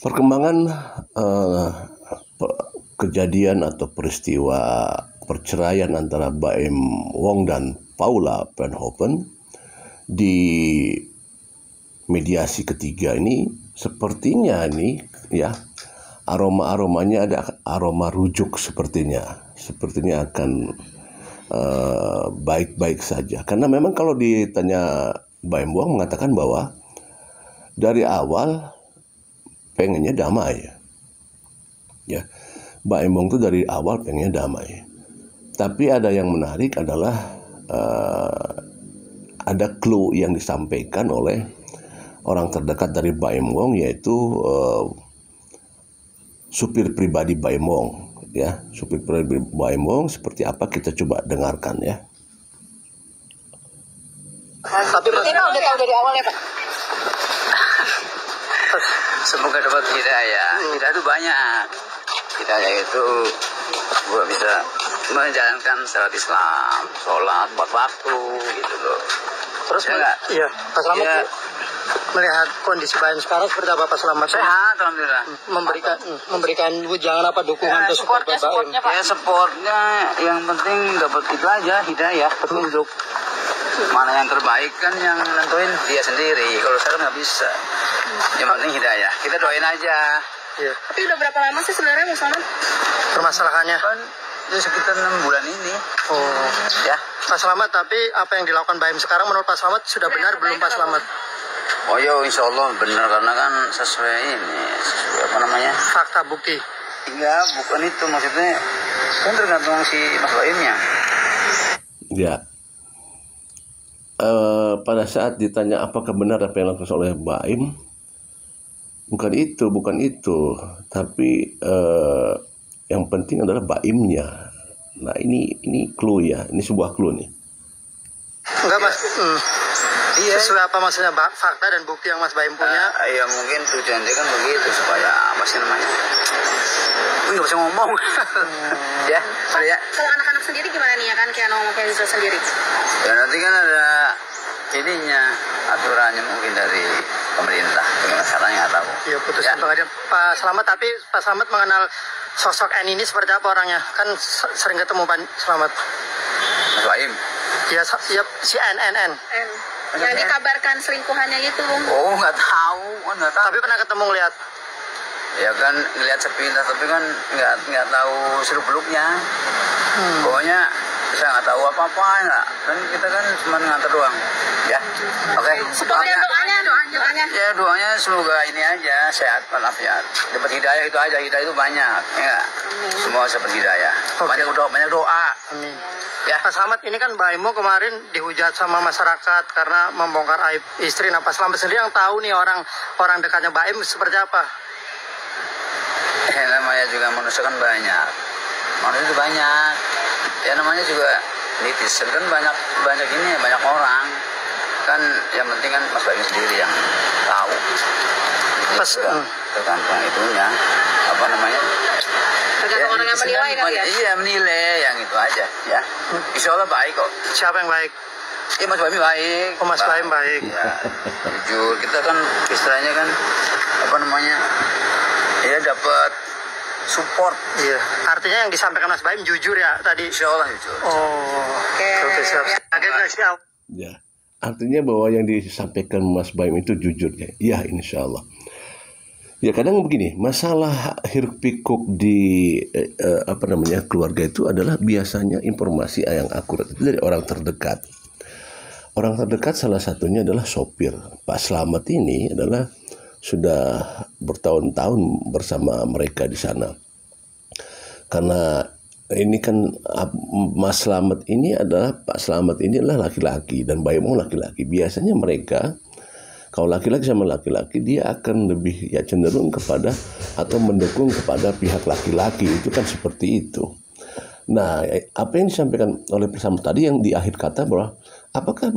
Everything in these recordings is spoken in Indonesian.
Perkembangan eh, kejadian atau peristiwa perceraian antara Baim Wong dan Paula Van Hoven di mediasi ketiga ini sepertinya ya aromanya ada aroma rujuk sepertinya akan baik-baik saja, karena memang kalau ditanya Baim Wong mengatakan bahwa dari awal pengennya damai ya. Baim Wong itu dari awal pengennya damai, tapi ada yang menarik adalah ada clue yang disampaikan oleh orang terdekat dari Baim Wong, yaitu supir pribadi Baim Wong ya. Supir pribadi Baim Wong seperti apa, kita coba dengarkan ya. Tapi Mas udah tahu dari awal ya Pak? Semoga dapat hidayah. Hidayah itu banyak. Hidayah itu gue bisa menjalankan syariat Islam, sholat, buat waktu gitu loh. Terus ya, iya, Pak Slamet ya. Melihat kondisi Baim sekarang seperti apa Pak Slamet? Sehat, alhamdulillah. Memberikan jangan apa dukungan untuk supportnya Baim. Ya supportnya yang penting dapat itu aja, hidayah, petunjuk. Mana yang terbaik kan yang nentuin dia sendiri. Kalau saya nggak bisa. Yang penting hidayah. Kita doain aja. Iya. Tapi udah berapa lama sih sebenarnya Mas Slamet permasalahannya? Kan ya sekitar 6 bulan ini. Oh. Ya. Pak Slamet, tapi apa yang dilakukan Baim sekarang menurut Pak Slamet sudah benar belum Pak Slamet? Oh ya, insya Allah benar, karena kan sesuai apa namanya? Fakta bukti. Enggak, bukan itu maksudnya. Kan tergantung si Mas Baimnya. Ya. Pada saat ditanya apakah benar apa yang dilakukan oleh Baim, bukan itu, tapi yang penting adalah Baimnya. Nah ini clue ya, ini sebuah clue nih. Enggak Mas. Iya. Sesuai apa maksudnya fakta dan bukti yang Mas Baim punya? Ya mungkin tujuannya kan begitu, supaya apa sih namanya? Nggak bisa ngomong. Ya. kalau anak-anak sendiri gimana nih ya kan kayak ngomong kayak Rizal sendiri? Ya nanti kan ada ininya, aturannya mungkin dari pemerintah. Bagaimana caranya nggak tahu. Iya, putusan pengadilan. Pak Slamet, tapi Pak Slamet mengenal sosok N ini seperti apa orangnya? Kan sering ketemu Pak Slamet. Mas Baim. Ya, si N. Yang dikabarkan selingkuhannya itu. Oh nggak tahu. Tapi pernah ketemu lihat? Ya kan ngeliat sepintas, tapi kan nggak tahu seluk-beluknya. Pokoknya saya nggak tahu apa-apa ya. Kan kita kan cuma nganter doang. Ya. Oke. Supaya doanya. Ya doanya semoga ini aja sehat walafiat. Dapat hidayah itu aja, hidayah itu banyak. Ya. Semua seperti hidayah. Banyak doa. Amin. Ya. Pak Slamet, ini kan Baim kemarin dihujat sama masyarakat karena membongkar aib istri. Nah, Pak Slamet sendiri yang tahu nih orang dekatnya Baim seperti apa? Namanya juga manusia kan banyak. Manusia itu banyak. Ya namanya juga netizen kan banyak ini ya, banyak orang. Kan yang penting kan Mas Baim sendiri yang tahu. Tergantung itunya, apa namanya? Tergantung orang yang menilai kali ya? Iya, menilai yang itu aja ya. Insya Allah baik kok. Siapa yang baik? Ya Mas Baim baik. Oh, Mas Baim baik. Ya, jujur. Kita kan istilahnya kan apa namanya? Ya dapat support. Iya. Artinya yang disampaikan Mas Baim jujur ya tadi? Insya Allah jujur. Oh. Oke, siap. Ya, artinya bahwa yang disampaikan Mas Baim itu jujur ya. Ya, insya Allah. Ya kadang begini, masalah hiruk pikuk di keluarga itu adalah biasanya informasi yang akurat itu dari orang terdekat. Orang terdekat salah satunya adalah sopir. Pak Slamet ini adalah sudah bertahun-tahun bersama mereka di sana. Karena ini kan Mas Slamet ini adalah Pak Slamet ini adalah laki-laki dan Baim Wong laki-laki. Biasanya mereka kalau laki-laki sama laki-laki dia akan lebih ya cenderung kepada atau mendukung kepada pihak laki-laki, itu kan seperti itu. Nah, apa yang disampaikan oleh Pak Slamet tadi yang di akhir kata bahwa apakah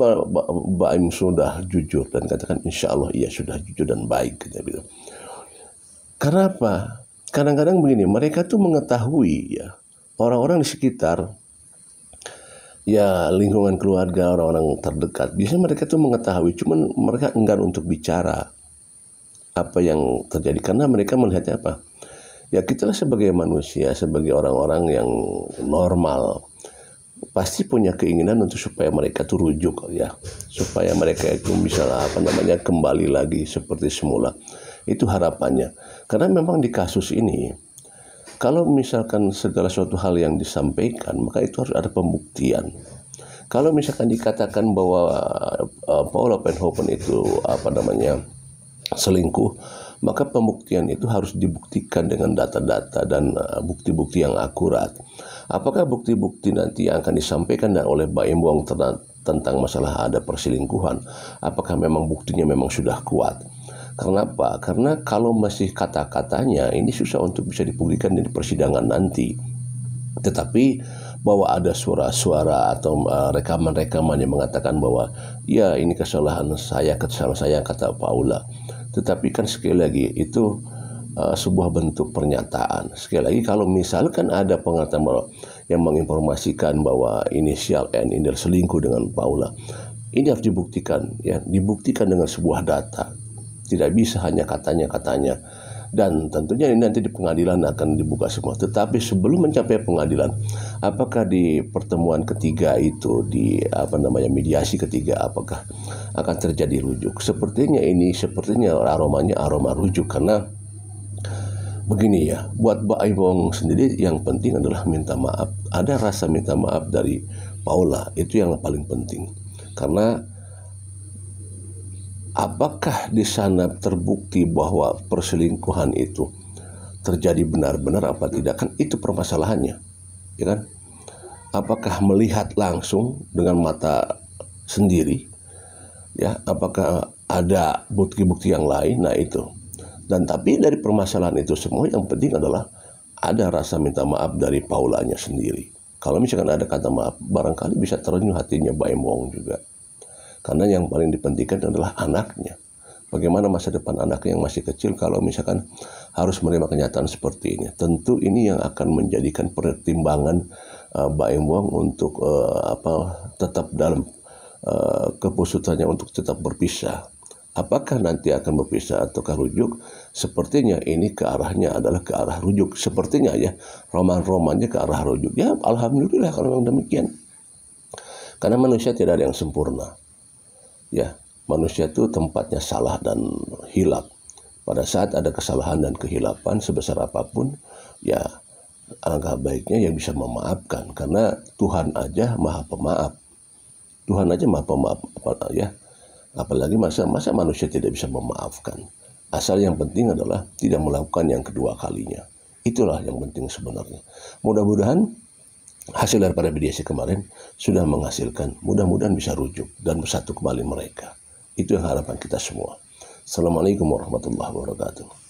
Baim sudah jujur, dan katakan insya Allah iya sudah jujur dan baik gitu. Karena apa? Kadang-kadang begini, mereka tuh mengetahui ya orang-orang di sekitar ya lingkungan keluarga, orang-orang terdekat, biasanya mereka tuh mengetahui, cuman mereka enggan untuk bicara. apa yang terjadi, karena mereka melihatnya apa? Ya kita sebagai manusia, sebagai orang-orang yang normal, pasti punya keinginan untuk supaya mereka tuh rujuk ya, supaya mereka itu bisa kembali lagi seperti semula. Itu harapannya. Karena memang di kasus ini, kalau misalkan segala suatu hal yang disampaikan, maka itu harus ada pembuktian. Kalau misalkan dikatakan bahwa Paula Van Hoven itu selingkuh, maka pembuktian itu harus dibuktikan dengan data-data dan bukti-bukti yang akurat. Apakah bukti-bukti nanti yang akan disampaikan oleh Baim Wong tentang masalah ada perselingkuhan, apakah memang buktinya memang sudah kuat? Karena apa? Karena kalau masih kata-katanya, ini susah untuk bisa dibuktikan di persidangan nanti. Tetapi bahwa ada suara-suara atau rekaman-rekaman yang mengatakan bahwa ya ini kesalahan saya kata Paula. Tetapi kan sekali lagi itu sebuah bentuk pernyataan. Sekali lagi kalau misalkan ada pengetahuan yang menginformasikan bahwa inisial N ini selingkuh dengan Paula, ini harus dibuktikan ya, dibuktikan dengan sebuah data. Tidak bisa hanya katanya-katanya. Dan tentunya ini nanti di pengadilan akan dibuka semua. Tetapi sebelum mencapai pengadilan, apakah di pertemuan ketiga itu, di mediasi ketiga, apakah akan terjadi rujuk? Sepertinya aromanya aroma rujuk, karena begini ya, buat Baim Wong sendiri yang penting adalah minta maaf. Ada rasa minta maaf dari Paula, itu yang paling penting. Karena apakah di sana terbukti bahwa perselingkuhan itu terjadi benar-benar apa tidak, kan itu permasalahannya, ya kan? Apakah melihat langsung dengan mata sendiri, ya? Apakah ada bukti-bukti yang lain? Nah itu. Dan tapi dari permasalahan itu semua yang penting adalah ada rasa minta maaf dari Paulanya sendiri. Kalau misalkan ada kata maaf, barangkali bisa terenyuh hatinya Baim Wong juga. Karena yang paling dipentingkan adalah anaknya. Bagaimana masa depan anaknya yang masih kecil kalau misalkan harus menerima kenyataan seperti ini. Tentu ini yang akan menjadikan pertimbangan Baim Wong untuk tetap dalam keputusannya untuk tetap berpisah. Apakah nanti akan berpisah ataukah rujuk? Sepertinya ini ke arahnya adalah ke arah rujuk. Sepertinya ya, roman-romannya ke arah rujuk. Ya alhamdulillah kalau memang demikian. Karena manusia tidak ada yang sempurna. Ya, manusia itu tempatnya salah dan hilap. Pada saat ada kesalahan dan kehilapan sebesar apapun, ya alangkah baiknya yang bisa memaafkan. Karena Tuhan aja maha pemaaf. Tuhan aja maha pemaaf, ya. Apalagi masa manusia tidak bisa memaafkan. Asal yang penting adalah tidak melakukan yang kedua kalinya. Itulah yang penting sebenarnya. Mudah-mudahan hasil daripada mediasi kemarin sudah menghasilkan, mudah-mudahan bisa rujuk dan bersatu kembali mereka. Itu yang harapan kita semua. Assalamualaikum warahmatullahi wabarakatuh.